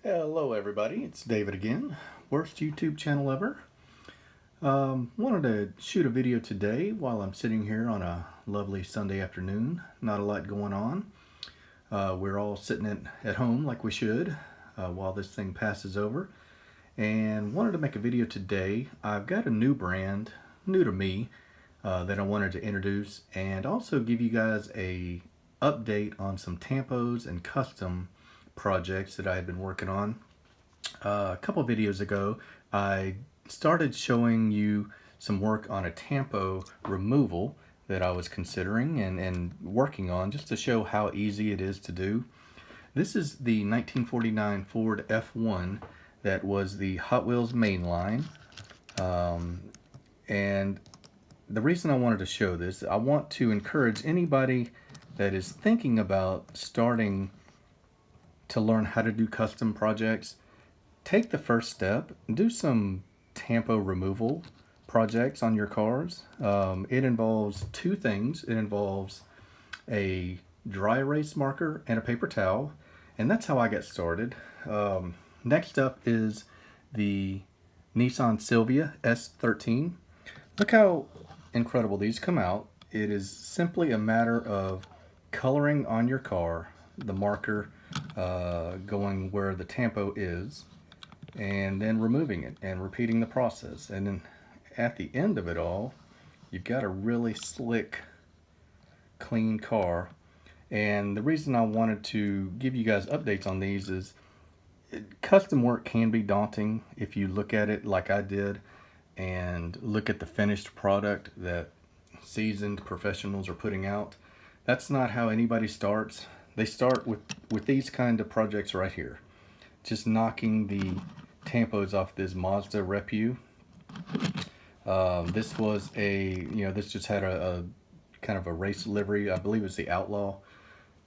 Hello everybody, it's David again. Worst YouTube channel ever. Wanted to shoot a video today while I'm sitting here on a lovely Sunday afternoon. Not a lot going on. We're all sitting at home like we should while this thing passes over. And wanted to make a video today. I've got a new brand, new to me, that I wanted to introduce and also give you guys a update on some Tampos and custom projects that I had been working on. A couple videos ago, I started showing you some work on a tampo removal that I was considering and working on just to show how easy it is to do. This is the 1949 Ford F1 that was the Hot Wheels mainline. And the reason I wanted to show this, I want to encourage anybody that is thinking about starting to learn how to do custom projects. Take the first step, do some tampo removal projects on your cars. It involves two things. It involves a dry erase marker and a paper towel, and that's how I got started. Next up is the Nissan Silvia S13. Look how incredible these come out. It is simply a matter of coloring on your car the marker going where the tampo is, and then removing it and repeating the process. And then at the end of it all, you've got a really slick, clean car. And the reason I wanted to give you guys updates on these is custom work can be daunting if you look at it like I did and look at the finished product that seasoned professionals are putting out. That's not how anybody starts. They start with these kind of projects right here. Just knocking the tampos off this Mazda Repu. This was this just had a kind of a race livery. I believe it's the Outlaw.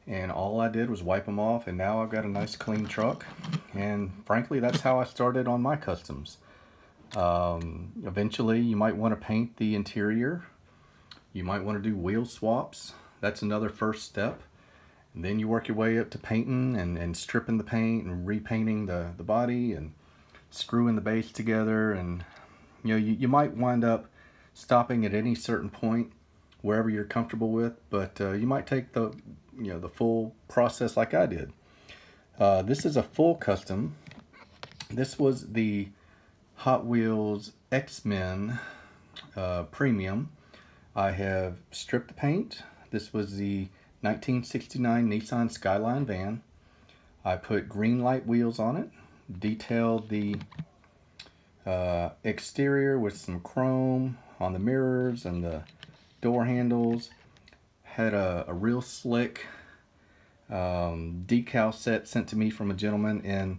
And all I did was wipe them off, and now I've got a nice clean truck. And frankly, that's how I started on my customs. Eventually, you might want to paint the interior. You might want to do wheel swaps. That's another first step. And then you work your way up to painting and stripping the paint and repainting the body and screwing the base together. And you might wind up stopping at any certain point wherever you're comfortable with, but you might take the full process like I did. This is a full custom. This was the Hot Wheels X-Men Premium. I have stripped the paint. This was the 1969 Nissan Skyline van. I put green light wheels on it, detailed the exterior with some chrome on the mirrors and the door handles. Had a real slick decal set sent to me from a gentleman in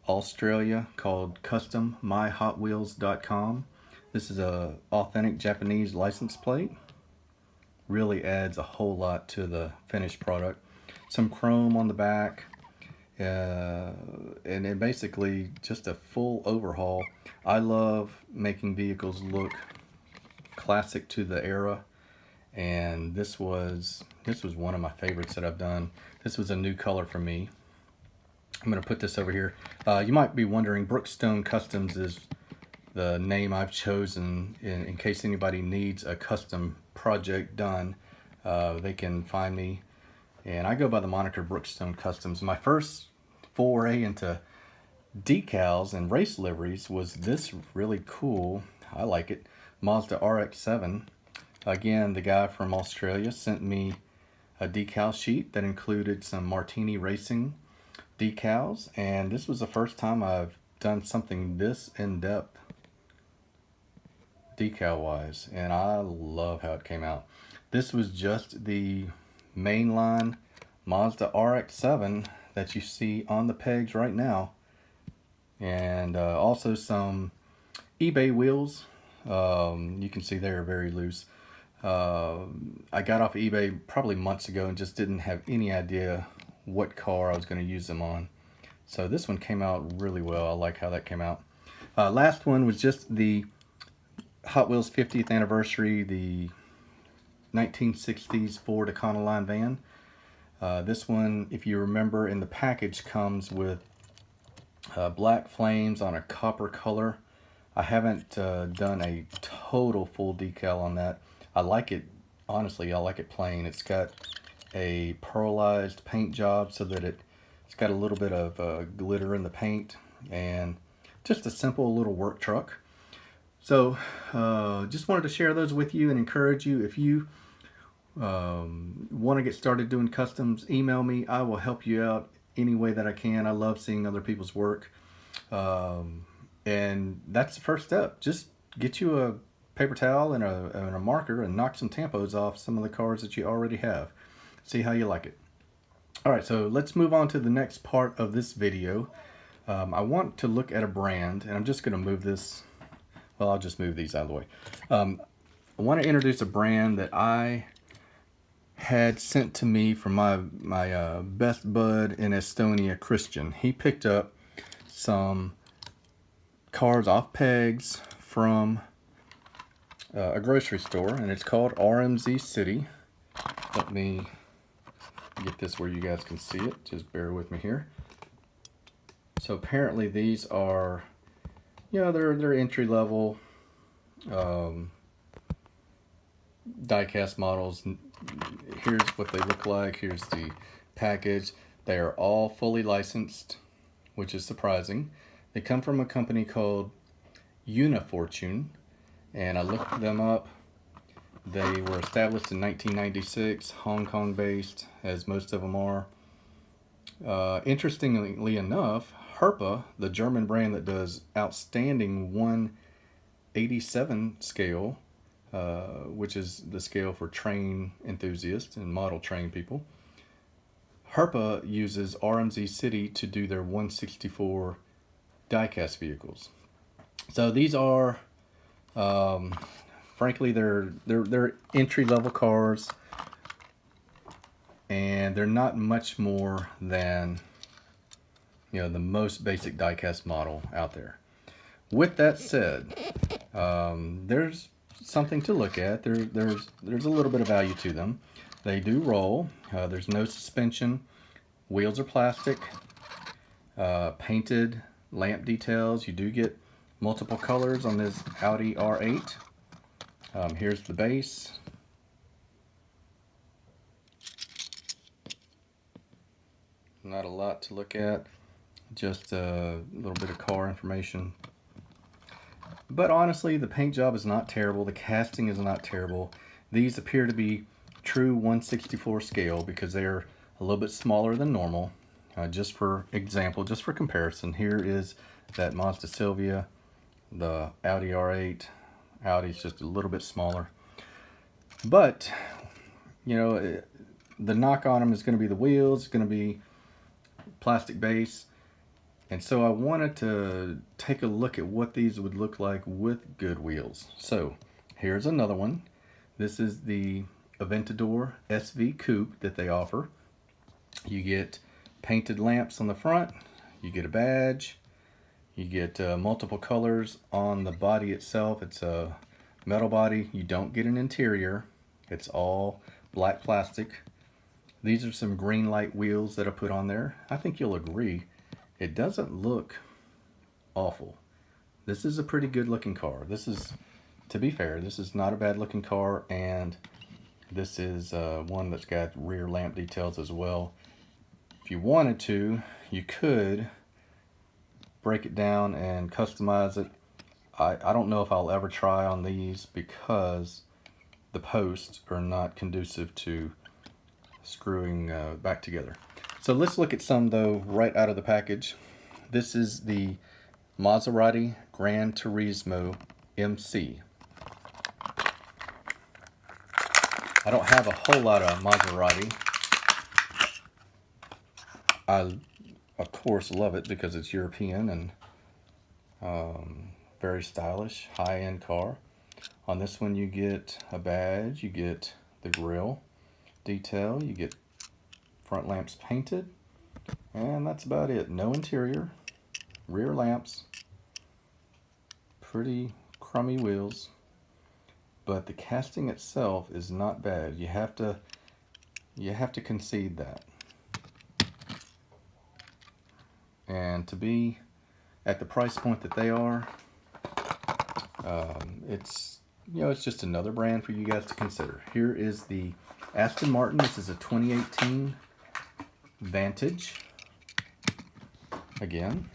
Australia called custommyhotwheels.com. This is a authentic Japanese license plate. Really adds a whole lot to the finished product. Some chrome on the back, and then basically just a full overhaul. I love making vehicles look classic to the era, and this was one of my favorites that I've done. This was a new color for me. I'm going to put this over here. You might be wondering, Brookstone Customs is the name I've chosen in case anybody needs a custom project done. They can find me, and I go by the moniker Brookstone Customs. My first foray into decals and race liveries was this really cool, I like it, Mazda RX-7. Again, the guy from Australia sent me a decal sheet that included some Martini Racing decals, and this was the first time I've done something this in-depth decal wise, and I love how it came out. This was just the mainline Mazda RX-7 that you see on the pegs right now, and also some eBay wheels. You can see they're very loose. I got off eBay probably months ago and just didn't have any idea what car I was going to use them on. So this one came out really well. I like how that came out. Last one was just the Hot Wheels 50th anniversary, the 1960s Ford Econoline van. This one, if you remember, in the package comes with black flames on a copper color. I haven't done a total full decal on that. I like it, honestly, I like it plain. It's got a pearlized paint job so that it's got a little bit of glitter in the paint, and just a simple little work truck. So just wanted to share those with you and encourage you. If you want to get started doing customs, email me. I will help you out any way that I can. I love seeing other people's work. And that's the first step. Just get you a paper towel and a marker and knock some tampos off some of the cards that you already have. See how you like it. All right, so let's move on to the next part of this video. I want to look at a brand, and I'm just going to move this. Well, I'll just move these out of the way. I want to introduce a brand that I had sent to me from my best bud in Estonia, Christian. He picked up some cards off pegs from a grocery store, and it's called RMZ City. Let me get this where you guys can see it. Just bear with me here. So apparently these are, they're entry level diecast models. Here's what they look like. Here's the package. They are all fully licensed, which is surprising. They come from a company called Unifortune, and I looked them up. They were established in 1996, Hong Kong based, as most of them are. Interestingly enough, Herpa, the German brand that does outstanding 1/87 scale, which is the scale for train enthusiasts and model train people, Herpa uses RMZ City to do their 1/64 diecast vehicles. So these are, frankly, they're entry-level cars, and they're not much more than, the most basic diecast model out there. With that said, there's something to look at. There's a little bit of value to them. They do roll. There's no suspension. Wheels are plastic. Painted lamp details. You do get multiple colors on this Audi R8. Here's the base. Not a lot to look at. Just a little bit of car information. But honestly, the paint job is not terrible. The casting is not terrible. These appear to be true 1/64 scale because they are a little bit smaller than normal. Just for example, just for comparison, here is that Mazda Silvia, the Audi R8. Audi's just a little bit smaller. But, the knock on them is going to be the wheels. It's going to be plastic base. And so I wanted to take a look at what these would look like with good wheels. So here's another one. This is the Aventador SV Coupe that they offer. You get painted lamps on the front. You get a badge. You get multiple colors on the body itself. It's a metal body. You don't get an interior. It's all black plastic. These are some green light wheels that I put on there. I think you'll agree. It doesn't look awful. This is a pretty good looking car. This is, to be fair, this is not a bad looking car, and this is one that's got rear lamp details as well. If you wanted to, you could break it down and customize it. I don't know if I'll ever try on these because the posts are not conducive to screwing back together. So let's look at some though right out of the package. This is the Maserati Gran Turismo MC. I don't have a whole lot of Maserati. I, of course, love it because it's European and very stylish, high-end car. On this one you get a badge, you get the grille detail, you get front lamps painted, and that's about it. No interior, rear lamps, pretty crummy wheels, but the casting itself is not bad. You have to concede that. And to be at the price point that they are, it's, you know, it's just another brand for you guys to consider. Here is the Aston Martin. This is a 2018 Vantage. Again,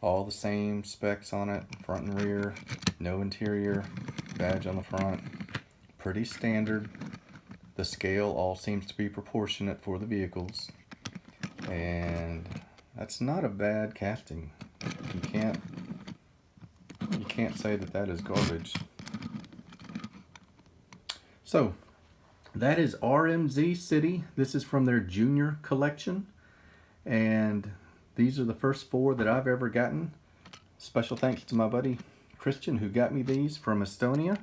all the same specs on it, front and rear, no interior, badge on the front, pretty standard. The scale all seems to be proportionate for the vehicles, and that's not a bad casting. You can't say that that is garbage. So that is RMZ City. This is from their junior collection, and these are the first 4 that I've ever gotten. Special thanks to my buddy Christian who got me these from Estonia.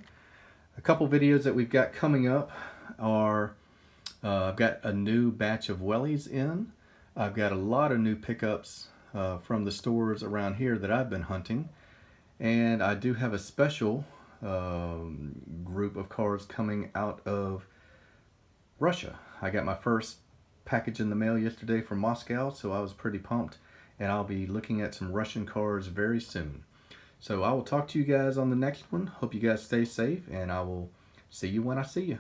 A couple videos that we've got coming up are I've got a new batch of wellies in. I've got a lot of new pickups from the stores around here that I've been hunting, and I do have a special group of cars coming out of Russia. I got my first package in the mail yesterday from Moscow, so I was pretty pumped, and I'll be looking at some Russian cars very soon. So I will talk to you guys on the next one. Hope you guys stay safe, and I will see you when I see you.